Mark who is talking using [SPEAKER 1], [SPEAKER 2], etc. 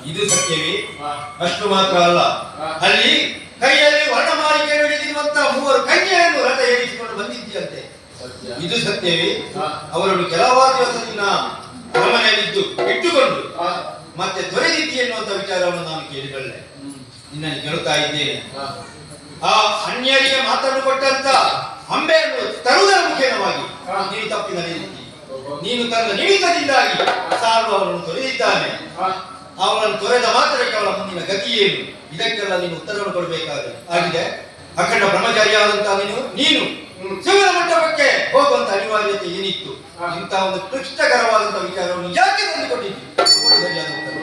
[SPEAKER 1] ಇದು ಸತ್ಯವೇ? ಅಷ್ಟು ಮಾತ್ರ ಅಲ್ಲ, ಅಲ್ಲಿ ಕೈಯಲ್ಲಿ ವರ್ಣಮಾಲಿಕೆ ಹಿಡಿದಿರುವಂತ 3 ಕನ್ಯೆಯನ್ನು ರಥ ಏರಿಸಿಕೊಂಡು ಬಂದಿದ್ದೀಯಂತೆ. ಇದು ಸತ್ಯವೇ? ಅವರನ್ನು ಕೆಲವಾರು ದಿವಸ ನಿನ್ನ ಅರಮನೆಯಲ್ಲಿದ್ದು ಇಟ್ಟುಕೊಂಡು ಮತ್ತೆ ತೊರೆದಿದ್ದಿ ಎನ್ನುವಂತ ವಿಚಾರವನ್ನು ನಾನು ಕೇಳಿಕೊಳ್ಳೆ. ನಿನ್ನನ್ನು ಕೇಳುತ್ತಾ ಇದ್ದೇನೆ, ಆ ಅನ್ಯರಿಗೆ ಮಾತನ್ನು ಕೊಟ್ಟಂತ ಅಂಬೆಯನ್ನು ತರುವುದರ ಮುಖೇನವಾಗಿ ನೀನು ತಪ್ಪಿ ನಡೆದಿದ್ದಿ. ನೀನು ತಂದ ನಿಮಿತ್ತದಿಂದಾಗಿ ಸಾರ್ವ ಅವರನ್ನು ತೊರೆದಿದ್ದಾನೆ. ಅವನನ್ನು ತೊರೆದ ಮಾತ್ರಕ್ಕೆ ಅವಳ ಮುಂದಿನ ಗತಿ ಏನು? ಇದಕ್ಕೆಲ್ಲ ನೀನು ಉತ್ತರವನ್ನು ಕೊಡಬೇಕಾಗಿದೆ. ಅಖಂಡ ಬ್ರಹ್ಮಚಾರಿಯಾದಂತಹ ನೀನು ಶಿವನ ಮಂಟಪಕ್ಕೆ ಹೋಗುವಂತ ಅನಿವಾರ್ಯತೆ ಏನಿತ್ತು? ಇಂತಹ ಒಂದು ಕ್ಲಿಷ್ಟಕರವಾದಂತಹ ವಿಚಾರವನ್ನು ಯಾಕೆ ತಂದುಕೊಟ್ಟಿದ್ದೀವಿ? ಸರಿಯಾದ ಉತ್ತರ